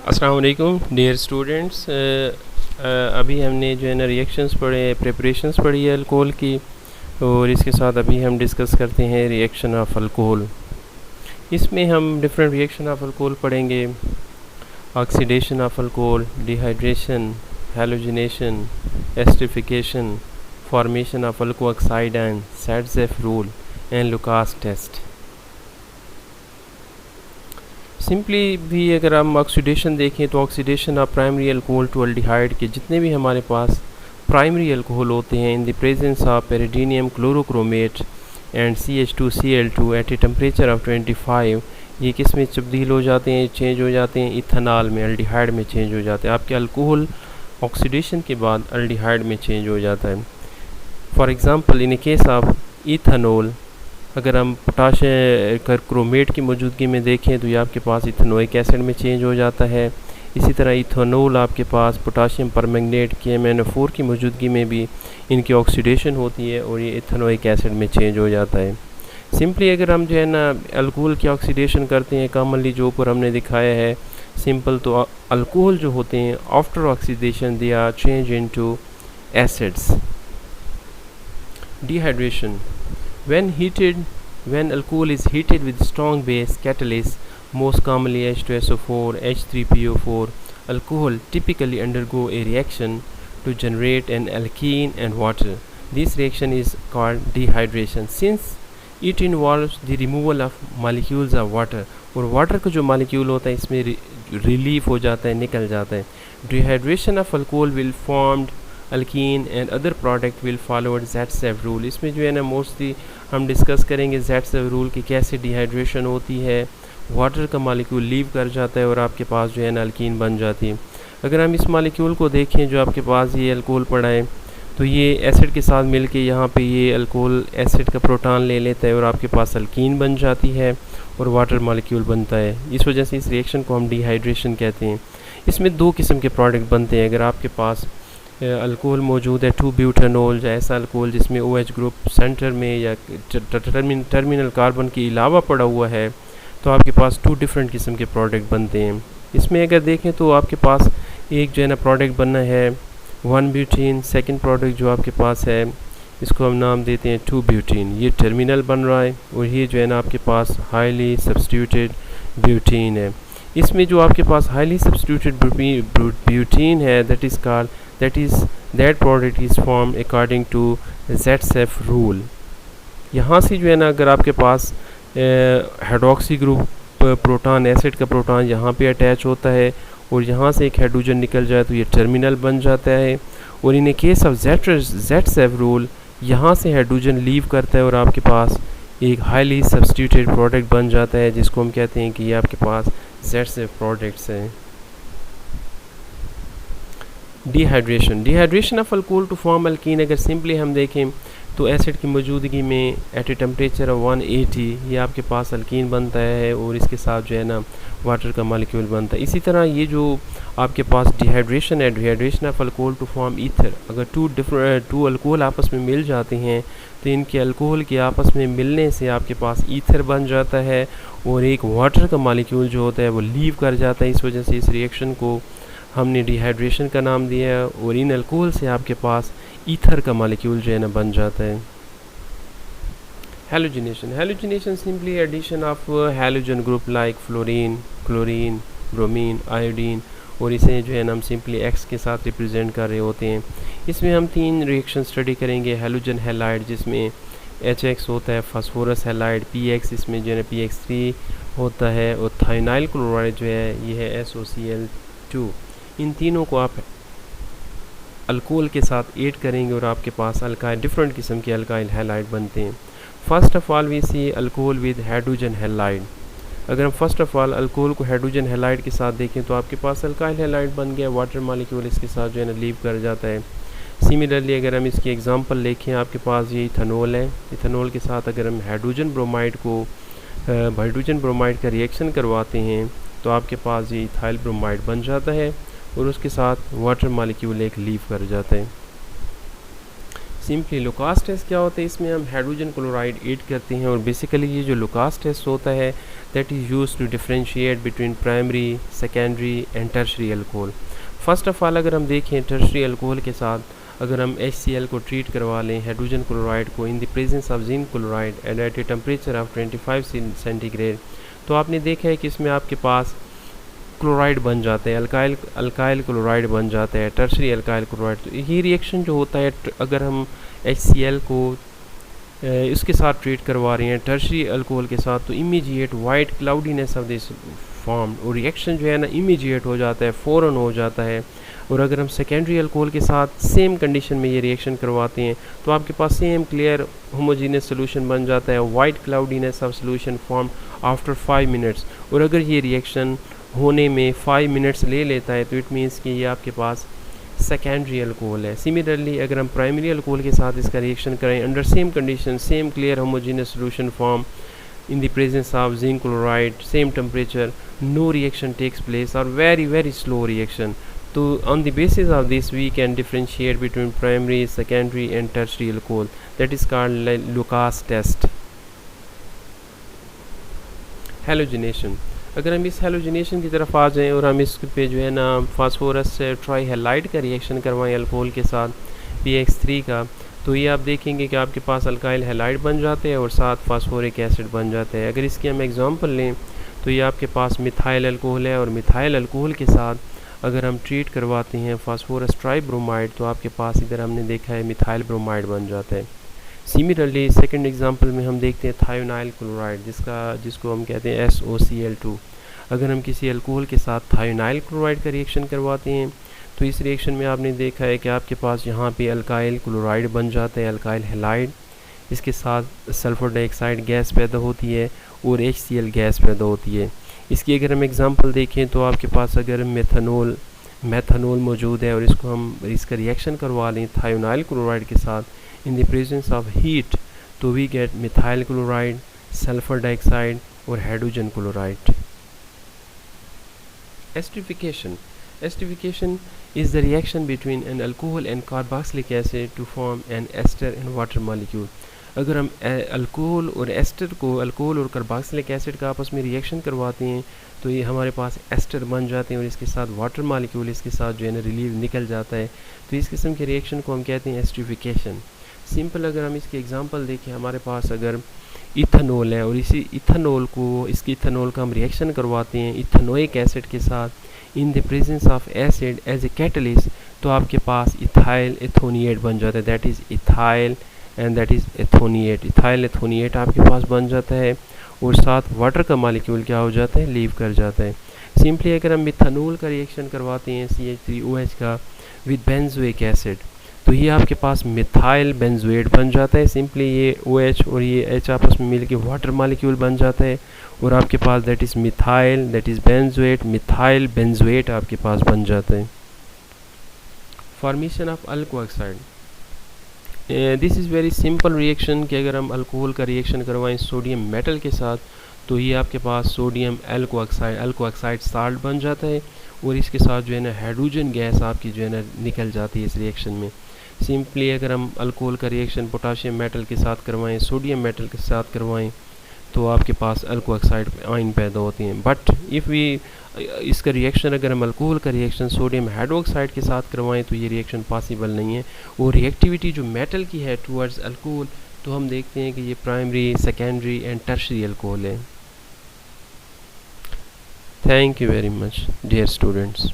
अस्सलाम वालेकुम dear students. अभी हमने जो है ना रिएक्शंस पढ़े, प्रिपरेशंस पढ़ी है अल्कोहल की, और इसके साथ अभी हम डिस्कस करते हैं रिएक्शन ऑफ अल्कोहल। इसमें हम डिफरेंट रिएक्शन ऑफ अल्कोहल पढ़ेंगे। Oxidation of alcohol, dehydration, halogenation, esterification, formation of alkoxide and Saytzeff rule and Lucas test. Simply भी अगर हम ऑक्सीडेशन देखें तो oxidation of primary alcohol to aldehyde के जितने भी हमारे पास प्राइमरी अल्कोहल होते हैं in the presence of pyridinium chlorochromate and CH2Cl2 at a temperature of 25, ये किस में तब्दील हो जाते हैं, चेंज हो जाते हैं इथेनॉल में, अल्डिहाइड में चेंज हो जाते हैं। आपके अल्कोहल ऑक्सीडेशन के बाद अल्डिहाइड में चेंज हो जाता है। For example in case of ethanol, अगर हम पोटाशियम क्रोमेट की मौजूदगी में देखें तो ये आपके पास इथेनोइक एसिड में चेंज हो जाता है। इसी तरह इथेनॉल आपके पास पोटाशियम परमैंगनेट KMnO4 की मौजूदगी में भी इनकी ऑक्सीडेशन होती है और ये इथेनोइक एसिड में चेंज हो जाता है। सिंपली अगर हम जो है ना अल्कोहल की ऑक्सीडेशन करते हैं, कॉमनली जो ऊपर हमने दिखाया है सिंपल, तो अल्कोहल जो होते हैं after oxidation they are change into acids. Dehydration, when alcohol is heated with strong base catalyst, most commonly H2SO4, H3PO4, alcohol typically undergo a reaction to generate an alkene and water. This reaction is called dehydration since it involves the removal of molecules of water, और water का जो molecule होता है इसमें relief हो जाता है, निकल जाता है। Dehydration of alcohol will formed alkene and other product will follow Saytzeff rule. इसमें जो है ना मोस्टली हम डिस्कस करेंगे ज़ेटसेफ रूल की कैसे डिहाइड्रेशन होती है, वाटर का मॉलिक्यूल लीव कर जाता है और आपके पास जो है ना अल्कीन बन जाती है। अगर हम इस मॉलिक्यूल को देखें जो आपके पास ये अल्कोहल पड़ा है, तो ये एसिड के साथ मिलके यहाँ पे ये अल्कोहल एसिड का प्रोटॉन ले लेता है और आपके पास अल्कीन बन जाती है और वाटर मॉलिक्यूल बनता है। इस वजह से इस रिएक्शन को हम डिहाइड्रेशन कहते हैं। इसमें दो किस्म के प्रोडक्ट बनते हैं। अगर आपके पास अल्कोहल मौजूद है 2-ब्यूटेनॉल, या ऐसा अल्कोहल जिसमें OH ग्रुप सेंटर में या टर्मिनल कार्बन के अलावा पड़ा हुआ है, तो आपके पास 2 डिफरेंट किस्म के प्रोडक्ट बनते हैं। इसमें अगर देखें तो आपके पास एक जो है ना प्रोडक्ट बनना है 1-ब्यूटीन, सेकंड प्रोडक्ट जो आपके पास है इसको हम नाम देते हैं 2-ब्यूटीन। ये टर्मिनल बन रहा है और ये जो है ना आपके पास हाईली सब्स्टिट्यूटेड ब्यूटीन है। इसमें जो आपके पास हाईली सब्स्टिट्यूटेड ब्यूटीन है that product is formed according to Zetsev rule। यहाँ से जो है ना अगर आपके पास हाइड्रोक्सी ग्रुप प्रोटॉन, एसिड का प्रोटॉन यहाँ पे अटैच होता है और यहाँ से एक हाइड्रोजन निकल जाए तो ये टर्मिनल बन जाता है। और in case of Zetsev rule यहाँ से हाइड्रोजन लीव करता है और आपके पास एक हाईली सब्स्टिट्यूटेड प्रोडक्ट बन जाता है जिसको हम कहते हैं कि ये आपके पास Zetsev प्रोडक्ट्स हैं। Dehydration of alcohol to form alkene, अगर सिंपली हम देखें तो एसिड की मौजूदगी में एट ए टेम्परेचर ऑफ 180 ये आपके पास अल्कीन बनता है और इसके साथ जो है ना वाटर का मॉलिक्यूल बनता है। इसी तरह ये जो आपके पास डिहाइड्रेशन है, dehydration of alcohol to form ether, अगर टू अल्कोहल आपस में मिल जाते हैं तो इनके अल्कोहल के आपस में मिलने से आपके पास ईथर बन जाता है और एक वाटर का मॉलिक्यूल जो होता है वो लीव कर जाता है। इस वजह से इस रिएक्शन को हमने डिहाइड्रेशन का नाम दिया है और इन अल्कोहल से आपके पास ईथर का मॉलिक्यूल जो है ना बन जाता है। Halogenation simply addition of halogen group like fluorine, chlorine, bromine, iodine, और इसे जो है ना हम सिंपली X के साथ रिप्रेजेंट कर रहे होते हैं। इसमें हम 3 रिएक्शन स्टडी करेंगे। हैलोजन हैलाइड जिसमें HX होता है, फास्फोरस हैलाइड PX इसमें जो है PX3 होता है, और थाइनाइल क्लोराइड जो है ये है SOCl2। इन तीनों को आप अल्कोहल के साथ ऐड करेंगे और आपके पास अल्काइल, डिफरेंट किस्म के अल्काइल हैलाइड बनते हैं। First of all we see alcohol with hydrogen halide. अगर हम फर्स्ट ऑफ ऑल अल्कोहल को हाइड्रोजन हैलाइड के साथ देखें तो आपके पास अल्काइल हैलाइड बन गया, वाटर मॉलिक्यूल इसके साथ जो है ना लीव कर जाता है। सिमिलरली अगर हम इसकी एग्जांपल देखें, आपके पास ये इथेनॉल है, इथेनॉल के साथ अगर हम हाइड्रोजन ब्रोमाइड का रिएक्शन करवाते हैं तो आपके पास ये इथाइल ब्रोमाइड बन जाता है और उसके साथ वाटर मॉलिक्यूल एक लीव कर जाता है। सिंपली लुकास टेस्ट क्या होता है, इसमें हम हाइड्रोजन क्लोराइड ऐड करते हैं और बेसिकली ये जो लुकास टेस्ट होता है that is used to differentiate between primary, secondary and tertiary alcohol. First of all अगर हम देखें टर्शरी अल्कोहल के साथ अगर हम HCl को ट्रीट करवा लें हाइड्रोजन क्लोराइड को in the presence of zinc chloride at a temperature of 25 centigrade, तो आपने देखा है कि इसमें आपके पास क्लोराइड बन जाते हैं, अल्काइल क्लोराइड बन जाता है, टर्शरी अल्काइल क्लोराइड। तो ये रिएक्शन जो होता है अगर हम HCl को इसके साथ ट्रीट करवा रहे हैं टर्शरी अल्कोहल के साथ, तो immediate white cloudiness of this form और रिएक्शन जो है ना इमीडिएट हो जाता है, फ़ौरन हो जाता है। और अगर हम सेकेंडरी अल्कोहल के साथ सेम कंडीशन में ये रिएक्शन करवाते हैं तो आपके पास सेम क्लियर होमोजीनियस सोल्यूशन बन जाता है, white cloudiness of solution form after 5 minutes. और अगर ये रिएक्शन होने में 5 मिनट्स ले लेता है तो इट मीन्स कि ये आपके पास सेकेंडरी अल्कोहल है। सिमिलरली अगर हम प्राइमरी अल्कोहल के साथ इसका रिएक्शन करें under same condition, same clear homogeneous solution form in the presence of zinc chloride, same temperature, no reaction takes place or very slow reaction. So on the basis of this we can differentiate between primary, secondary and tertiary alcohol. That is called Lucas test. Halogenation. अगर हम इस halogenation की तरफ आ जाएं और हम इस पे जो है ना फास्फोरस से ट्राईहैलाइड का रिएक्शन करवाएं अल्कोहल के साथ PX3 का, तो ये आप देखेंगे कि आपके पास अल्काइल हैलाइड बन जाते हैं और साथ फास्फोरिक एसिड बन जाते हैं। अगर इसकी हम एग्जांपल लें तो ये आपके पास मिथाइल अल्कोहल है और मिथाइल अल्कोहल के साथ अगर हम ट्रीट करवाते हैं फास्फोरस ट्राईब्रोमाइड तो आपके पास इधर हमने देखा है मिथाइल ब्रोमाइड बन जाता है। सिमिलरली सेकंड एग्जांपल में हम देखते हैं थायोनाइल क्लोराइड जिसको हम कहते हैं SOCl2। अगर हम किसी अल्कोहल के साथ थायोनाइल क्लोराइड का रिएक्शन करवाते हैं तो इस रिएक्शन में आपने देखा है कि आपके पास यहाँ पे अल्काइल क्लोराइड बन जाता है, अल्काइल हैलाइड, इसके साथ सल्फर डाइऑक्साइड गैस पैदा होती है और HCl गैस पैदा होती है। इसकी अगर हम एग्जांपल देखें तो आपके पास अगर मेथनॉल मौजूद है और इसका रिएक्शन करवा लें थायोनाइल क्लोराइड के साथ in the presence of heat तो we get methyl chloride, sulphur dioxide और hydrogen chloride. Esterification is the reaction between an alcohol and carboxylic acid to form an ester and water molecule. अगर हम alcohol और carboxylic acid का आपस में reaction करवाते हैं तो ये हमारे पास एस्टर बन जाते हैं और इसके साथ वाटर मॉलिक्यूल इसके साथ जो है ना रिलीव निकल जाता है। तो इस किस्म के रिएक्शन को हम कहते हैं एस्टरिफिकेशन। सिंपल अगर हम इसके एग्जांपल देखें, हमारे पास अगर इथेनॉल है और इसकी इथेनॉल का हम रिएक्शन करवाते हैं इथेनोइक एसिड के साथ in the presence of acid as a catalyst, तो आपके पास इथाइल एथोनिएट बन जाता है, that is ethyl and that is ethanoate. Ethyl ethanoate आपके पास बन जाता है और साथ वाटर का मॉलिक्यूल क्या हो जाता है, लीव कर जाता है। सिंपली अगर हम मिथानॉल का रिएक्शन करवाते हैं CH3OH का विद बेंजोइक एसिड तो ये आपके पास मिथाइल बेंजोएट बन जाता है। सिंपली ये OH और ये H आपस में मिलके वाटर मॉलिक्यूल बन जाता है और आपके पास that is methyl that is benzoate, methyl benzoate आपके पास बन जाता है। Formation of alkoxide, this is very simple reaction कि अगर हम अल्कोहल का रिएक्शन करवाएं सोडियम मेटल के साथ तो ये आपके पास सोडियम अल्को ऑक्साइड साल्ट बन जाता है और इसके साथ जो है ना हाइड्रोजन गैस आपकी जो है ना निकल जाती है इस रिएक्शन में। सिंपली अगर हम अल्कोहल का रिएक्शन पोटाशियम मेटल के साथ करवाएं, सोडियम मेटल के साथ करवाएं तो आपके पास अल्को ऑक्साइड आयन पैदा होती हैं। बट इफ़ वी इसका रिएक्शन अगर हम अल्कोहल का रिएक्शन सोडियम हाइड्रोक्साइड के साथ करवाएं तो ये रिएक्शन पॉसिबल नहीं है और रिएक्टिविटी जो मेटल की है टुवर्ड्स अल्कोहल तो हम देखते हैं कि ये primary, secondary and tertiary alcohol है। Thank you very much dear students.